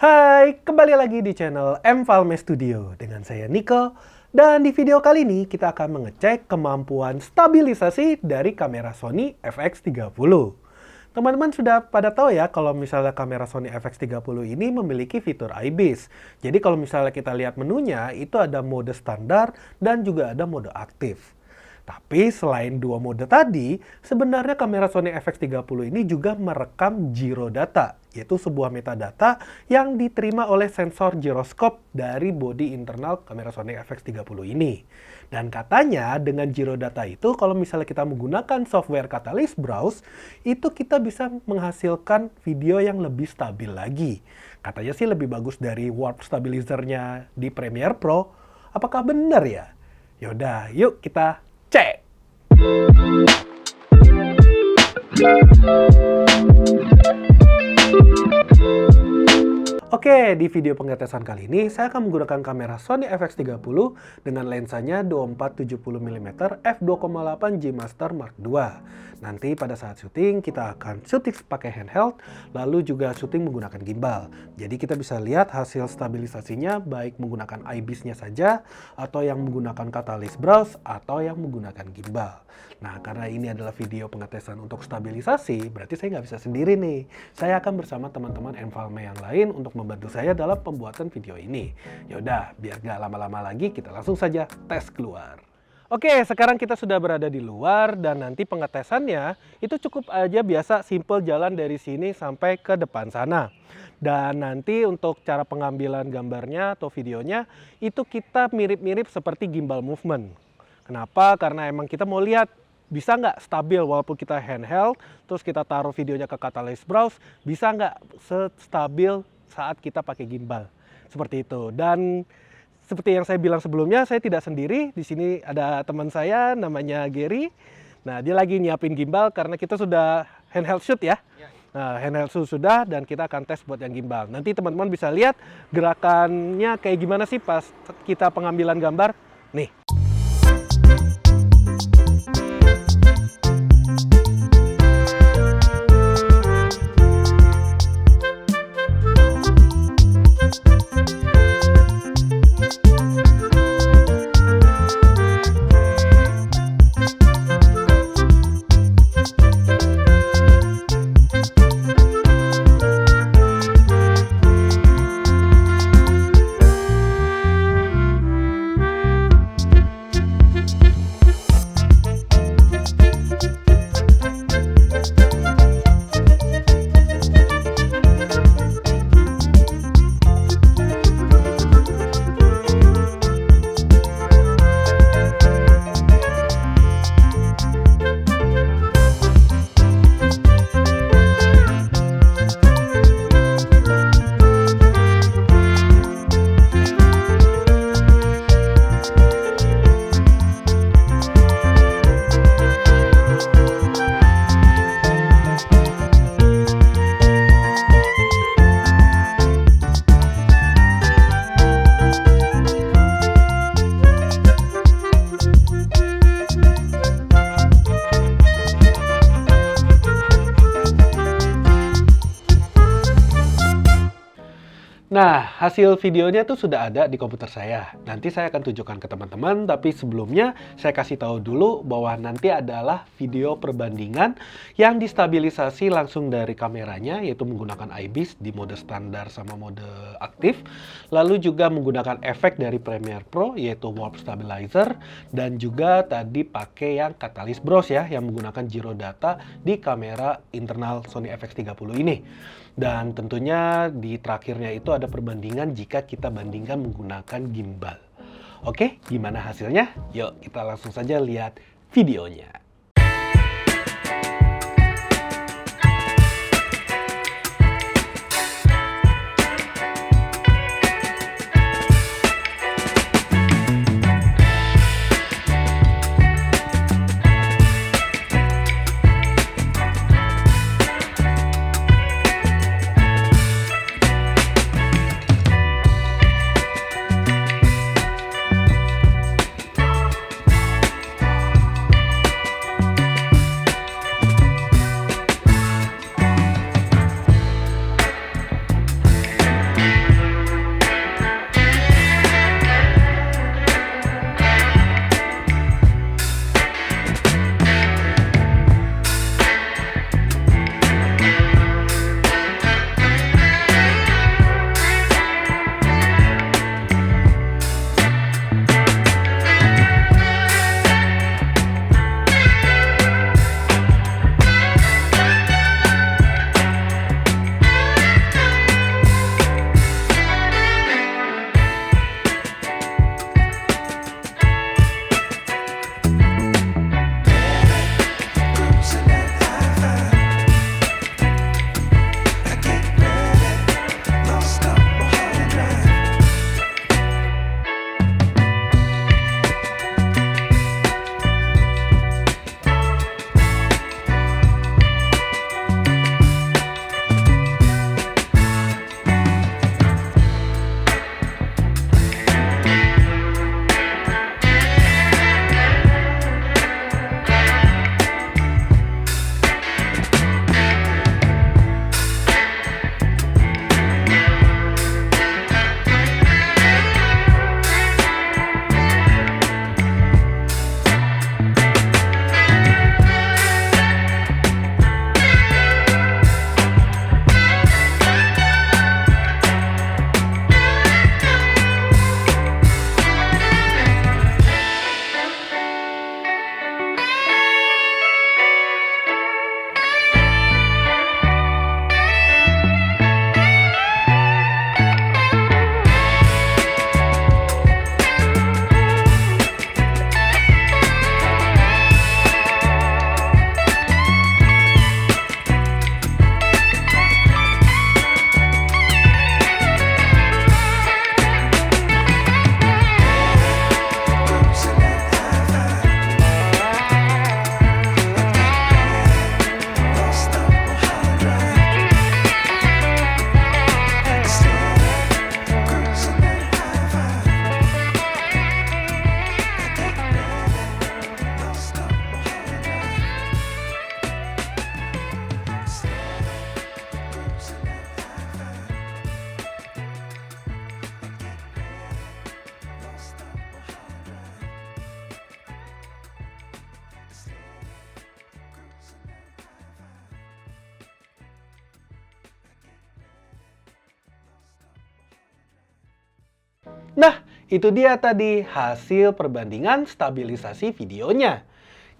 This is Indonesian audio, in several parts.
Hai, kembali lagi di channel Mfalme Studio dengan saya Nico. Dan di video kali ini kita akan mengecek kemampuan stabilisasi dari kamera Sony FX30. Teman-teman sudah pada tahu ya kalau misalnya kamera Sony FX30 ini memiliki fitur IBIS. Jadi kalau misalnya kita lihat menunya, itu ada mode standar dan juga ada mode aktif. Tapi selain dua mode tadi, sebenarnya kamera Sony FX30 ini juga merekam gyro data, yaitu sebuah metadata yang diterima oleh sensor giroskop dari bodi internal kamera Sony FX30 ini. Dan katanya dengan gyro data itu, kalau misalnya kita menggunakan software Catalyst Browse, itu kita bisa menghasilkan video yang lebih stabil lagi. Katanya sih lebih bagus dari warp stabilizer-nya di Premiere Pro. Apakah benar ya? Yaudah, yuk kita cek! Oke, di video pengetesan kali ini saya akan menggunakan kamera Sony FX30 dengan lensanya 24-70mm f2.8 G Master Mark II. Nanti pada saat syuting kita akan syuting pakai handheld, lalu juga syuting menggunakan gimbal. Jadi kita bisa lihat hasil stabilisasinya baik menggunakan IBIS-nya saja, atau yang menggunakan Catalyst Browse, atau yang menggunakan gimbal. Nah, karena ini adalah video pengetesan untuk stabilisasi, berarti saya nggak bisa sendiri nih. Saya akan bersama teman-teman Mfalme yang lain untuk membantu saya dalam pembuatan video ini. Yaudah, biar nggak lama-lama lagi, kita langsung saja tes keluar. Oke, sekarang kita sudah berada di luar dan nanti pengetesannya itu cukup aja biasa simple jalan dari sini sampai ke depan sana. Dan nanti untuk cara pengambilan gambarnya atau videonya itu kita mirip-mirip seperti gimbal movement. Kenapa? Karena emang kita mau lihat bisa nggak stabil walaupun kita handheld, terus kita taruh videonya ke Catalyst Browse, bisa nggak stabil saat kita pakai gimbal. Seperti itu. Dan seperti yang saya bilang sebelumnya, saya tidak sendiri. Di sini ada teman saya namanya Gary. Nah, dia lagi nyiapin gimbal karena kita sudah handheld shoot ya. Nah, handheld shoot sudah dan kita akan tes buat yang gimbal. Nanti teman-teman bisa lihat gerakannya kayak gimana sih pas kita pengambilan gambar. Nih. Nah, hasil videonya tuh sudah ada di komputer saya. Nanti saya akan tunjukkan ke teman-teman, tapi sebelumnya saya kasih tahu dulu bahwa nanti adalah video perbandingan yang distabilisasi langsung dari kameranya, yaitu menggunakan IBIS di mode standar sama mode aktif. Lalu juga menggunakan efek dari Premiere Pro, yaitu Warp Stabilizer, dan juga tadi pakai yang Catalyst Browse ya, yang menggunakan gyro data di kamera internal Sony FX30 ini. Dan tentunya di terakhirnya itu ada perbandingan jika kita bandingkan menggunakan gimbal. Oke, gimana hasilnya? Yuk kita langsung saja lihat videonya. Nah, itu dia tadi hasil perbandingan stabilisasi videonya.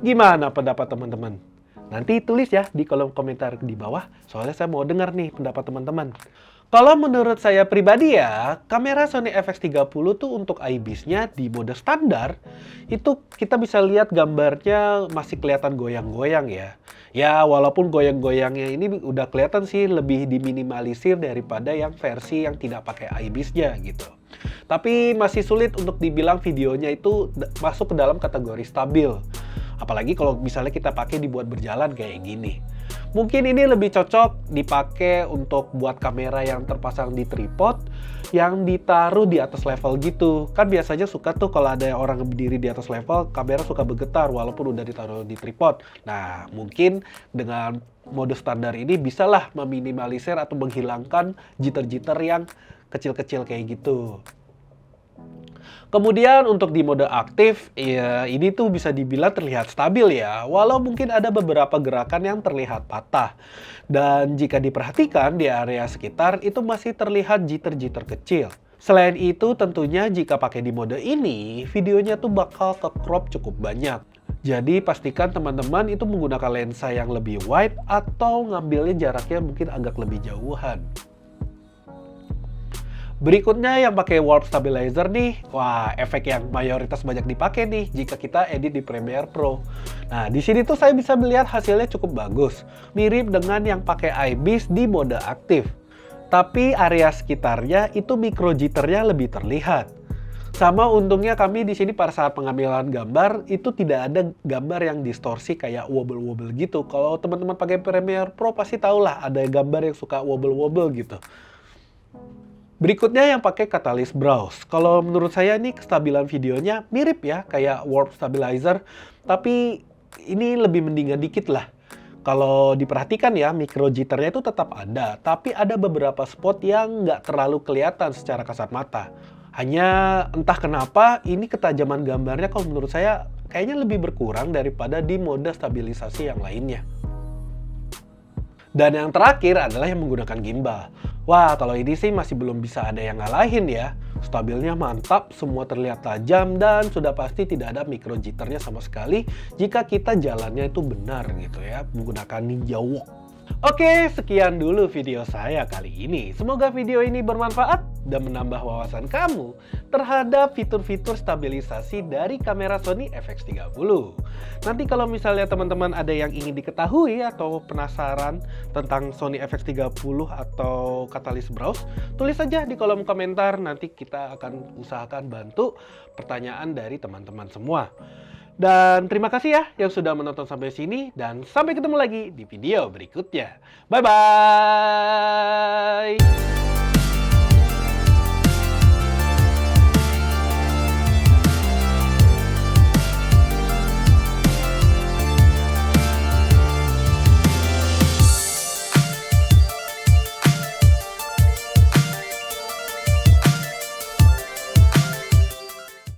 Gimana pendapat teman-teman? Nanti tulis ya di kolom komentar di bawah, soalnya saya mau dengar nih pendapat teman-teman. Kalau menurut saya pribadi ya, kamera Sony FX30 tuh untuk IBIS-nya di mode standar, itu kita bisa lihat gambarnya masih kelihatan goyang-goyang ya. Ya, walaupun goyang-goyangnya ini udah kelihatan sih lebih diminimalisir daripada yang versi yang tidak pakai IBIS-nya gitu. Tapi masih sulit untuk dibilang videonya itu masuk ke dalam kategori stabil. Apalagi kalau misalnya kita pakai dibuat berjalan kayak gini. Mungkin ini lebih cocok dipakai untuk buat kamera yang terpasang di tripod yang ditaruh di atas level gitu. Kan biasanya suka tuh kalau ada orang berdiri di atas level, kamera suka bergetar walaupun udah ditaruh di tripod. Nah, mungkin dengan mode standar ini bisalah meminimalisir atau menghilangkan jitter-jitter yang kecil-kecil kayak gitu. Kemudian untuk di mode aktif, ya ini tuh bisa dibilang terlihat stabil ya, walau mungkin ada beberapa gerakan yang terlihat patah. Dan jika diperhatikan di area sekitar itu masih terlihat jitter-jitter kecil. Selain itu tentunya jika pakai di mode ini, videonya tuh bakal ke crop cukup banyak. Jadi pastikan teman-teman itu menggunakan lensa yang lebih wide atau ngambilnya jaraknya mungkin agak lebih jauhan. Berikutnya yang pakai warp stabilizer nih, wah efek yang mayoritas banyak dipakai nih jika kita edit di Premiere Pro. Nah di sini tuh saya bisa melihat hasilnya cukup bagus, mirip dengan yang pakai IBIS di mode aktif. Tapi area sekitarnya itu micro jitternya lebih terlihat. Sama untungnya kami di sini pada saat pengambilan gambar itu tidak ada gambar yang distorsi kayak wobble-wobble gitu. Kalau teman-teman pakai Premiere Pro pasti tahulah ada gambar yang suka wobble-wobble gitu. Berikutnya yang pakai Catalyst Browse. Kalau menurut saya ini kestabilan videonya mirip ya kayak Warp Stabilizer, tapi ini lebih mendingan dikit lah. Kalau diperhatikan ya, micro jitternya itu tetap ada, tapi ada beberapa spot yang nggak terlalu kelihatan secara kasat mata. Hanya entah kenapa ini ketajaman gambarnya kalau menurut saya kayaknya lebih berkurang daripada di mode stabilisasi yang lainnya. Dan yang terakhir adalah yang menggunakan gimbal. Wah, kalau ini sih masih belum bisa ada yang ngalahin ya. Stabilnya mantap, semua terlihat tajam, dan sudah pasti tidak ada micro jitternya sama sekali jika kita jalannya itu benar gitu ya, menggunakan ninja walk. Oke, sekian dulu video saya kali ini. Semoga video ini bermanfaat dan menambah wawasan kamu terhadap fitur-fitur stabilisasi dari kamera Sony FX30. Nanti kalau misalnya teman-teman ada yang ingin diketahui atau penasaran tentang Sony FX30 atau Catalyst Browse, tulis saja di kolom komentar, nanti kita akan usahakan bantu pertanyaan dari teman-teman semua. Dan terima kasih ya yang sudah menonton sampai sini, dan sampai ketemu lagi di video berikutnya. Bye-bye!